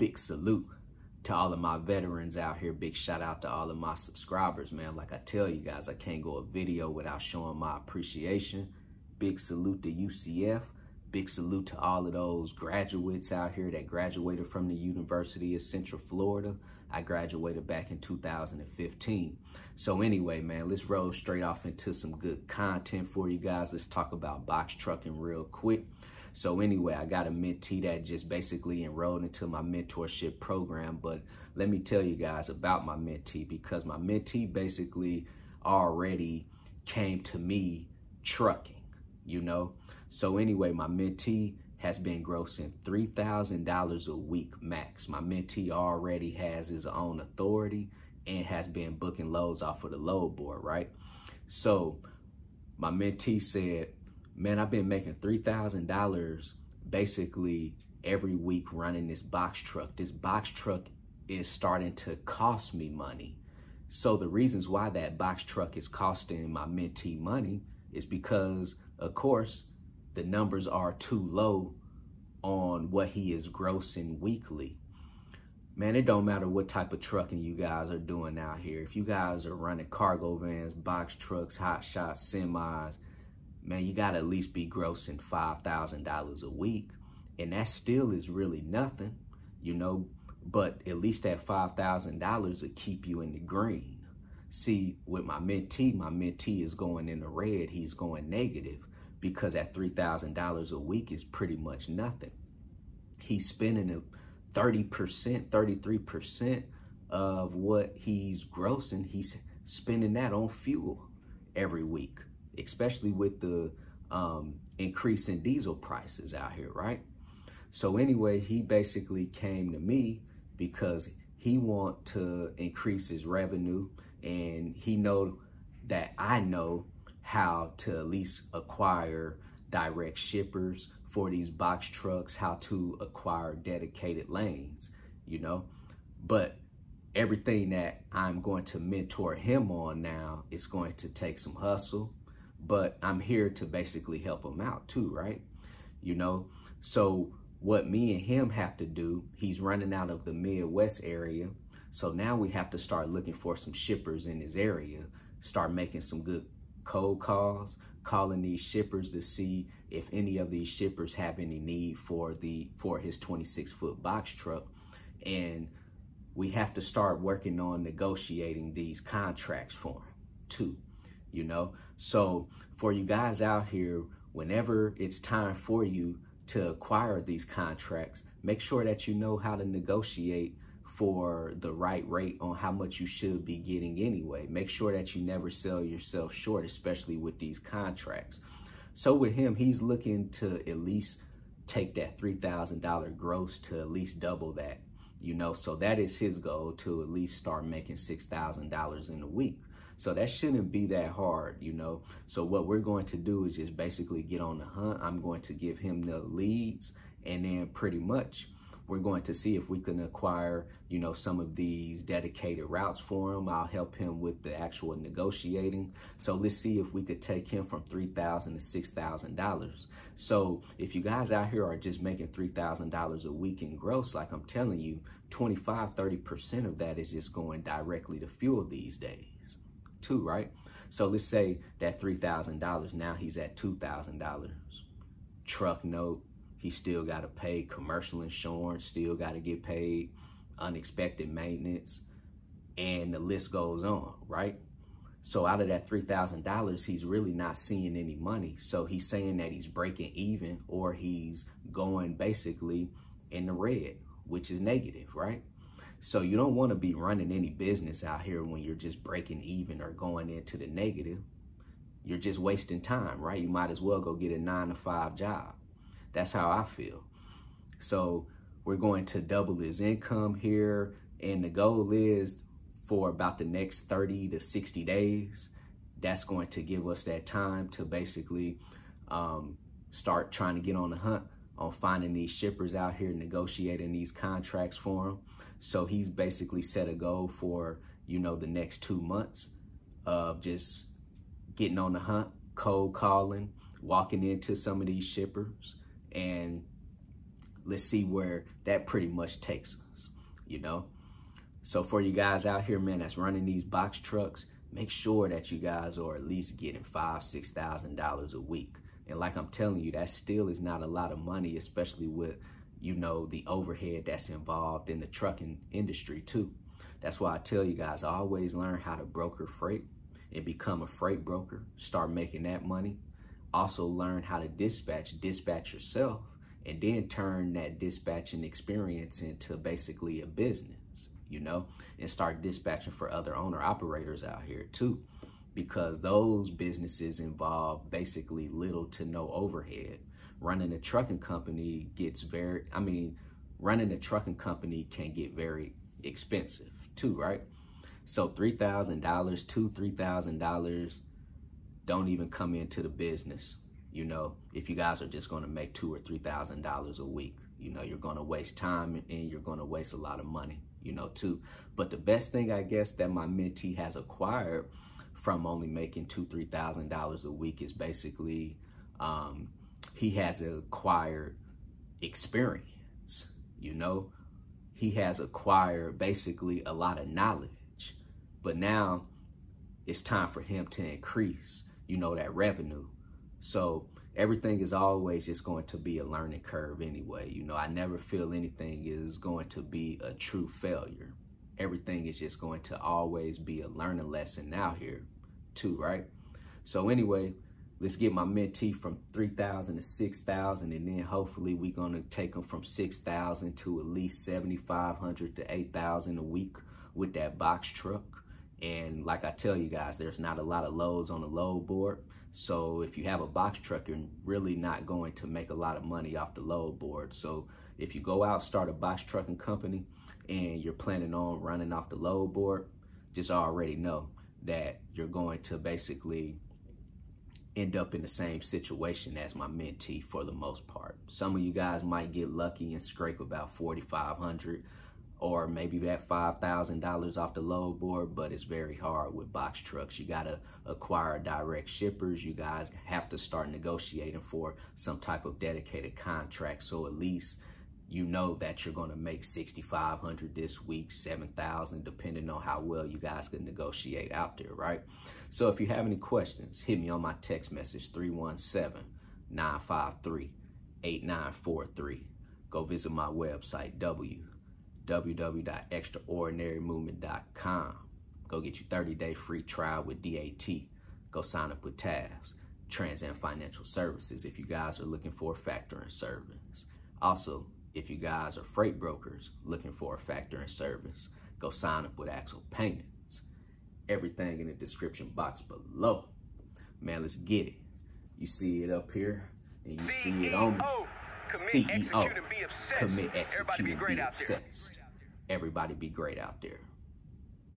big salute to all of my veterans out here. Big shout out to all of my subscribers, man. Like I tell you guys, I can't go a video without showing my appreciation. Big salute to UCF. Big salute to all of those graduates out here that graduated from the University of Central Florida. I graduated back in 2015. So anyway, man, let's roll straight off into some good content for you guys. Let's talk about box trucking real quick. So anyway, I got a mentee that just basically enrolled into my mentorship program. But let me tell you guys about my mentee, because my mentee basically already came to me trucking, you know. So anyway, my mentee has been grossing $3,000 a week max. My mentee already has his own authority and has been booking loads off of the load board, right? So my mentee said, man, I've been making $3,000 basically every week running this box truck. This box truck is starting to cost me money. So the reasons why that box truck is costing my mentee money is because, of course, the numbers are too low on what he is grossing weekly. Man, it don't matter what type of trucking you guys are doing out here. If you guys are running cargo vans, box trucks, hot shots, semis, man, you gotta at least be grossing $5,000 a week. And that still is really nothing, you know, but at least that $5,000 will keep you in the green. See, with my mentee is going in the red, he's going negative, because at $3,000 a week is pretty much nothing. He's spending 30%, 33% of what he's grossing. He's spending that on fuel every week, especially with the increase in diesel prices out here, right? So anyway, he basically came to me because he want to increase his revenue, and he know that I know how to at least acquire direct shippers for these box trucks, how to acquire dedicated lanes, you know. But everything that I'm going to mentor him on now is going to take some hustle, but I'm here to basically help him out too, right? You know, so what me and him have to do, he's running out of the Midwest area. So now we have to start looking for some shippers in his area, start making some good cold calls, calling these shippers to see if any of these shippers have any need for his 26-foot box truck. And we have to start working on negotiating these contracts for him too, you know. So for you guys out here, whenever it's time for you to acquire these contracts, make sure that you know how to negotiate for the right rate on how much you should be getting anyway. Make sure that you never sell yourself short, especially with these contracts. So with him, he's looking to at least take that $3,000 gross to at least double that, you know. So that is his goal, to at least start making $6,000 in a week. So that shouldn't be that hard, you know. So what we're going to do is just basically get on the hunt. I'm going to give him the leads, and then pretty much we're going to see if we can acquire, you know, some of these dedicated routes for him. I'll help him with the actual negotiating. So let's see if we could take him from $3,000 to $6,000. So if you guys out here are just making $3,000 a week in gross, like I'm telling you, 25, 30% of that is just going directly to fuel these days too, right? So let's say that $3,000, now he's at $2,000. Truck note, he still got to pay commercial insurance, still got to get paid unexpected maintenance, and the list goes on, right? So out of that $3,000, he's really not seeing any money. So he's saying that he's breaking even, or he's going basically in the red, which is negative, right? So you don't want to be running any business out here when you're just breaking even or going into the negative. You're just wasting time, right? You might as well go get a 9-to-5 job. That's how I feel. So we're going to double his income here. And the goal is for about the next 30 to 60 days. That's going to give us that time to basically start trying to get on the hunt on finding these shippers out here, negotiating these contracts for him. So he's basically set a goal for, you know, the next 2 months of just getting on the hunt, cold calling, walking into some of these shippers and let's see where that pretty much takes us, you know? So for you guys out here, man, that's running these box trucks, make sure that you guys are at least getting $5,000, $6,000 a week. And like I'm telling you, that still is not a lot of money, especially with, you know, the overhead that's involved in the trucking industry too. That's why I tell you guys, always learn how to broker freight and become a freight broker. Start making that money. Also learn how to dispatch yourself, and then turn that dispatching experience into basically a business, you know, and start dispatching for other owner operators out here too, because those businesses involve basically little to no overhead. Running a trucking company running a trucking company can get very expensive too, right? So $3,000, $2,000, $3,000 don't even come into the business. You know, if you guys are just going to make $2,000 or $3,000 a week, you know, you're going to waste time and you're going to waste a lot of money, you know, too. But the best thing, I guess, that my mentee has acquired from only making $2,000, $3,000 a week is basically he has acquired experience, you know. He has acquired basically a lot of knowledge, but now it's time for him to increase, you know, that revenue. So everything is always just going to be a learning curve anyway. You know, I never feel anything is going to be a true failure. Everything is just going to always be a learning lesson out here too, right? So anyway, let's get my mentee from 3,000 to 6,000, and then hopefully we're going to take them from 6,000 to at least 7,500 to 8,000 a week with that box truck. And like I tell you guys, there's not a lot of loads on the load board. So if you have a box truck, you're really not going to make a lot of money off the load board. So if you go out, start a box trucking company, and you're planning on running off the load board, just already know that you're going to basically end up in the same situation as my mentee for the most part. Some of you guys might get lucky and scrape about 4,500 or maybe that $5,000 off the load board, but it's very hard with box trucks. You gotta acquire direct shippers. You guys have to start negotiating for some type of dedicated contract, so at least you know that you're gonna make 6,500 this week, 7,000, depending on how well you guys can negotiate out there, right? So if you have any questions, hit me on my text message, 317-953-8943. Go visit my website, www.extraordinarymovement.com. Go get your 30-day free trial with DAT. Go sign up with TAFS, Trans and Financial Services, if you guys are looking for a factoring service. Also, if you guys are freight brokers looking for a factoring service, go sign up with Axle Payments. Everything in the description box below. Man, let's get it. You see it up here, and you see it on me. CEO, commit, execute, and be obsessed. Everybody be great out there.